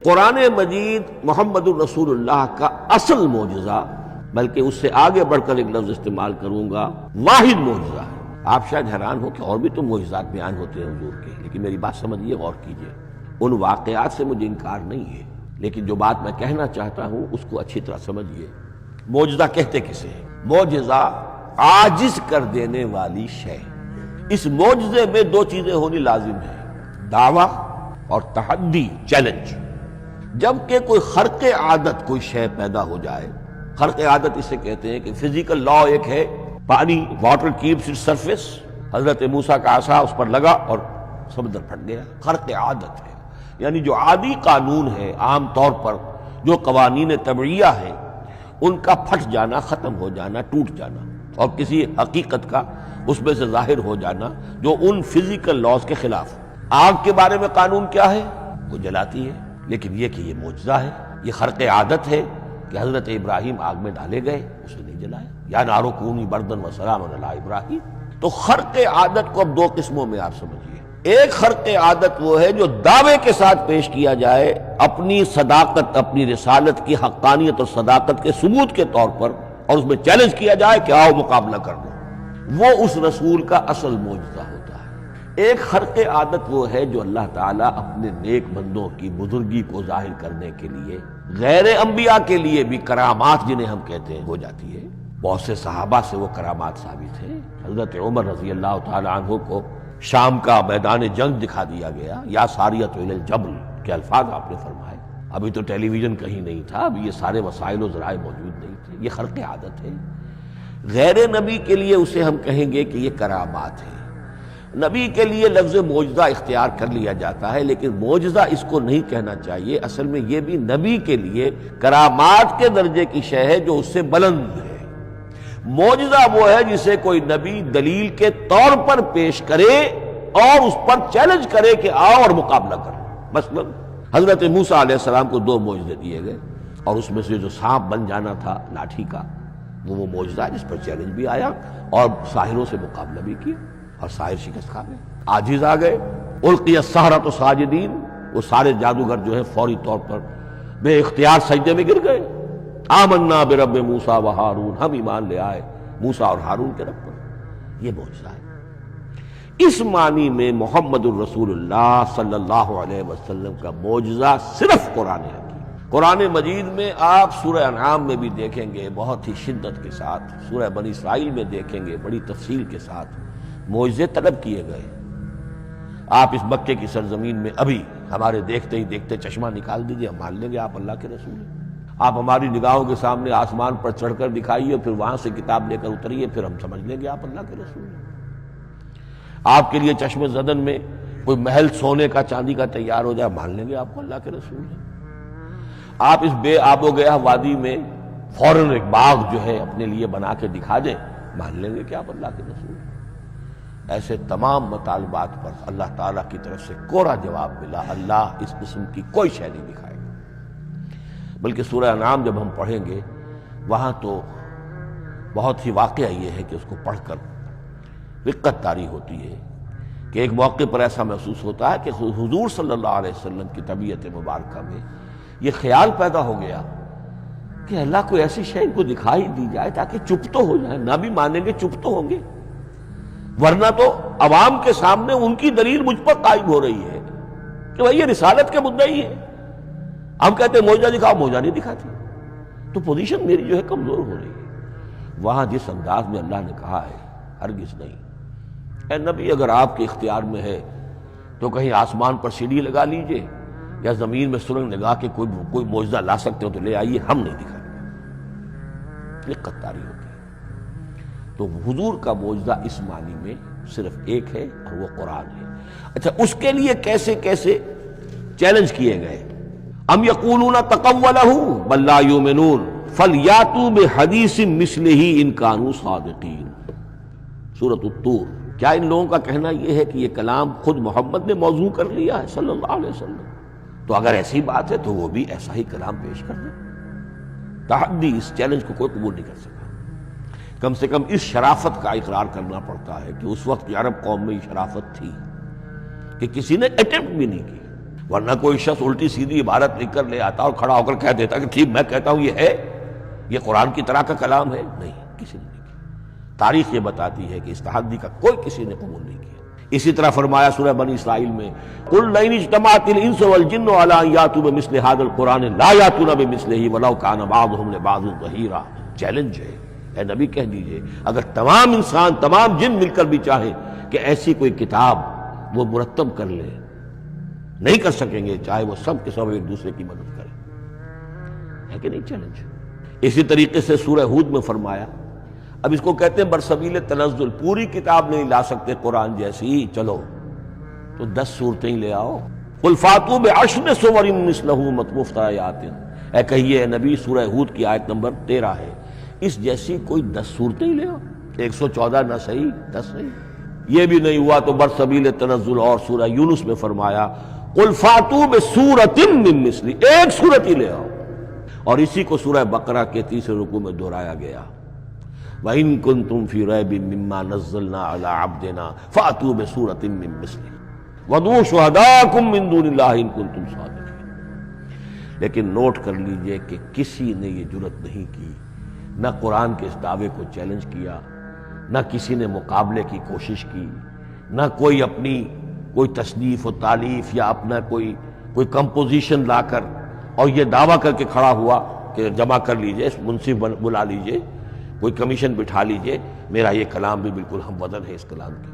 قرآن مجید محمد الرسول اللہ کا اصل معجزہ، بلکہ اس سے آگے بڑھ کر ایک لفظ استعمال کروں گا، واحد معجزہ ہے۔ آپ شاید حیران ہو کہ اور بھی تو معجزات بیان ہوتے ہیں حضور کے، لیکن میری بات سمجھیے، غور کیجیے۔ ان واقعات سے مجھے انکار نہیں ہے، لیکن جو بات میں کہنا چاہتا ہوں اس کو اچھی طرح سمجھیے۔ معجزہ کہتے کسے ہیں؟ معجزہ عاجز کر دینے والی شے۔ اس معجزے میں دو چیزیں ہونی لازم ہیں، دعویٰ اور تحدی، چیلنج۔ جبکہ کوئی خرق عادت کوئی شے پیدا ہو جائے، خرق عادت اسے کہتے ہیں کہ فزیکل لا ایک ہے، پانی، واٹر کیپس اٹس سرفیس، حضرت موسیٰ کا عصا اس پر لگا اور سمندر پھٹ گیا، خرق عادت ہے۔ یعنی جو عادی قانون ہے، عام طور پر جو قوانین طبعیہ ہے، ان کا پھٹ جانا، ختم ہو جانا، ٹوٹ جانا، اور کسی حقیقت کا اس میں سے ظاہر ہو جانا جو ان فزیکل لاز کے خلاف۔ آگ کے بارے میں قانون کیا ہے؟ وہ جلاتی ہے، لیکن یہ کہ یہ معجزہ ہے، یہ خرق عادت ہے کہ حضرت ابراہیم آگ میں ڈالے گئے، اسے نہیں جلایا، یا نارو کونی بردن و سلام علی ابراہیم۔ تو خرق عادت کو اب دو قسموں میں آپ سمجھیے۔ ایک خرق عادت وہ ہے جو دعوے کے ساتھ پیش کیا جائے، اپنی صداقت، اپنی رسالت کی حقانیت اور صداقت کے ثبوت کے طور پر، اور اس میں چیلنج کیا جائے کہ آؤ مقابلہ کر لو، وہ اس رسول کا اصل معجزہ ہوتا ہے۔ ایک خرق عادت وہ ہے جو اللہ تعالیٰ اپنے نیک بندوں کی بزرگی کو ظاہر کرنے کے لیے، غیر انبیاء کے لیے بھی کرامات جنہیں ہم کہتے ہیں ہو جاتی ہے۔ بہت سے صحابہ سے وہ کرامات ثابت ہیں۔ حضرت عمر رضی اللہ تعالیٰ عنہ کو شام کا میدان جنگ دکھا دیا گیا، یا ساریۃ الی الجبل کے الفاظ آپ نے فرمائے۔ ابھی تو ٹیلی ویژن کہیں نہیں تھا، ابھی یہ سارے وسائل و ذرائع موجود نہیں تھے۔ یہ خرق عادت ہے۔ غیر نبی کے لیے اسے ہم کہیں گے کہ یہ کرامات ہے۔ نبی کے لیے لفظ معجزہ اختیار کر لیا جاتا ہے، لیکن معجزہ اس کو نہیں کہنا چاہیے۔ اصل میں یہ بھی نبی کے لیے کرامات کے درجے کی شے ہے جو اس سے بلند ہے۔ معجزہ وہ ہے جسے کوئی نبی دلیل کے طور پر پیش کرے اور اس پر چیلنج کرے کہ آؤ اور مقابلہ کرو۔ مثلا حضرت موسیٰ علیہ السلام کو دو معجزے دیے گئے، اور اس میں سے جو سانپ بن جانا تھا لاٹھی کا، وہ معجزہ ہے جس پر چیلنج بھی آیا اور ساحروں سے مقابلہ بھی کیا، اور ساحر شکست کھا گئے، عاجز آ گئے۔ القی السحرۃ ساجدین، وہ سارے جادوگر جو ہیں فوری طور پر بے اختیار سجدے میں گر گئے۔ آمنا برب موسیٰ و ہارون، ہم ایمان لے آئے موسیٰ اور ہارون کے رب پر۔ یہ معجزہ ہے۔ اس معنی میں محمد الرسول اللہ صلی اللہ علیہ وسلم کا معجزہ صرف قرآن حکیم۔ قرآن مجید میں آپ سورہ انعام میں بھی دیکھیں گے بہت ہی شدت کے ساتھ، سورہ بنی اسرائیل میں دیکھیں گے بڑی تفصیل کے ساتھ معجزے طلب کیے گئے۔ آپ اس مکے کی سرزمین میں ابھی ہمارے دیکھتے ہی دیکھتے چشمہ نکال دیجئے، ہم مان لیں گے آپ اللہ کے رسول ہیں۔ آپ ہماری نگاہوں کے سامنے آسمان پر چڑھ کر دکھائیے، پھر وہاں سے کتاب لے کر اتریے، پھر ہم سمجھ لیں گے آپ اللہ کے رسول ہیں۔ آپ کے لیے چشم زدن میں کوئی محل سونے کا چاندی کا تیار ہو جائے، مان لیں گے آپ کو اللہ کے رسول ہیں۔ آپ اس بے آب و گیا وادی میں فوراً ایک باغ جو ہے اپنے لیے بنا کے دکھا دیں، مان لیں گے کہ آپ اللہ کے رسول ہیں۔ ایسے تمام مطالبات پر اللہ تعالیٰ کی طرف سے کوڑا جواب ملا، اللہ اس قسم کی کوئی شے نہیں دکھائے گا۔ بلکہ سورہ انعام جب ہم پڑھیں گے، وہاں تو بہت ہی واقعہ یہ ہے کہ اس کو پڑھ کر رقت طاری ہوتی ہے کہ ایک موقع پر ایسا محسوس ہوتا ہے کہ حضور صلی اللہ علیہ وسلم کی طبیعت مبارکہ میں یہ خیال پیدا ہو گیا کہ اللہ کو ایسی شے ان کو دکھائی دی جائے تاکہ چپ تو ہو جائے، نہ بھی مانیں گے چپ تو ہوں گے، ورنہ تو عوام کے سامنے ان کی دلیل مجھ پر قائم ہو رہی ہے کہ بھائی یہ رسالت کے مدعی ہے۔ ہم کہتے ہیں معجزہ دکھاؤ، معجزہ نہیں دکھاتی، تو پوزیشن میری جو ہے کمزور ہو رہی ہے۔ وہاں جس انداز میں اللہ نے کہا ہے، ہرگز نہیں، اے نبی اگر آپ کے اختیار میں ہے تو کہیں آسمان پر سیڑھی لگا لیجئے، یا زمین میں سرنگ لگا کے کوئی معجزہ لا سکتے ہو تو لے آئیے، ہم نہیں دکھائیں گے۔ رقت طاری ہوتی ہے۔ تو حضور کا معجزہ اس معنی میں صرف ایک ہے، اور وہ قرآن ہے۔ اچھا، اس کے لیے کیسے کیسے چیلنج کیے گئے؟ ام یقولون تقولہ بل لا یؤمنون فلیاتوا بحدیث مثلہ ان کانوا صادقین، سورۃ الطور۔ کیا ان لوگوں کا کہنا یہ ہے کہ یہ کلام خود محمد نے موضوع کر لیا ہے صلی اللہ علیہ وسلم؟ تو اگر ایسی بات ہے تو وہ بھی ایسا ہی کلام پیش کر دیں۔ تحدی، اس چیلنج کو کوئی قبول نہیں کر سکا۔ کم سے کم اس شرافت کا اقرار کرنا پڑتا ہے کہ اس وقت عرب قوم میں یہ شرافت تھی کہ کسی نے اٹیمپٹ بھی نہیں کی۔ ورنہ کوئی شخص الٹی سیدھی عبارت لکھ کر لے آتا اور کھڑا ہو کر کہہ دیتا کہ ٹھیک میں کہتا ہوں یہ ہے، یہ قرآن کی طرح کا کلام ہے. نہیں، کسی نے نہیں کیا. تاریخ یہ بتاتی ہے کہ اس تحدی کا کوئی کسی نے قبول نہیں کیا. اسی طرح فرمایا سورہ بنی اسرائیل میں قُلْ لَئِنِ اجْتَمَعَتِ الْإِنسُ وَالْجِنُّ عَلَىٰ أَن يَأْتُوا بِمِثْلِ هَٰذَا الْقُرْآنِ لَا يَأْتُونَ بِمِثْلِهِ وَلَوْ كَانَ بَعْضُهُمْ لِبَعْضٍ ظَهِيرًا. چیلنج ہے، اے نبی کہہ دیجئے اگر تمام انسان تمام جن مل کر بھی چاہیں کہ ایسی کوئی کتاب وہ مرتب کر لے، نہیں کر سکیں گے، چاہے وہ سب کے سب ایک دوسرے کی مدد کریں. ہے کہ نہیں چیلنج؟ اسی طریقے سے سورہ ہود میں فرمایا، اب اس کو کہتے ہیں برسبیل تنزل، پوری کتاب نہیں لا سکتے قرآن جیسی، چلو تو 10 صورتیں ہی لے آؤ. قُلْ فَاتُوا بِعَشْرِ سُوَرٍ مِثْلَهُ مُفْتَرَيَاتٍ. اے کہیے نبی، سورہ ہود کی آیت نمبر 13 ہے، اس جیسی کوئی 10 صورتیں ہی لے آؤ. 114 نہ صحیح 10 صحیح. یہ بھی نہیں ہوا تو برسبیل تنزل اور سورہ یونس میں فرمایا قُلْ فَاتُوا بِسُورَةٍ مِّن مِثْلِهِ، ایک سورت ہی لے آؤ. اور اسی کو سورہ بقرہ کے 3 رکوع میں دہرایا گیا، وَإِن كُنتُمْ فِي رَيْبٍ مِّمَّا نَزَّلْنَا عَلَىٰ عَبْدِنَا فَأْتُوا بِسُورَةٍ مِّن مِّثْلِهِ وَادْعُوا شُهَدَاءَكُم مِّن دُونِ اللَّهِ إِن كُنتُمْ صَادِقِينَ. لیکن نوٹ کر لیجئے کہ کسی نے یہ جرأت نہیں کی، نہ قرآن کے اس دعوے کو چیلنج کیا، نہ کسی نے مقابلے کی کوشش کی، نہ کوئی اپنی کوئی تصنیف و تالیف یا اپنا کوئی کمپوزیشن لا کر اور یہ دعویٰ کر کے کھڑا ہوا کہ جمع کر لیجئے، منصف بلا لیجئے، کوئی کمیشن بٹھا لیجئے، میرا یہ کلام بھی بالکل ہم وزن ہے اس کلام کے.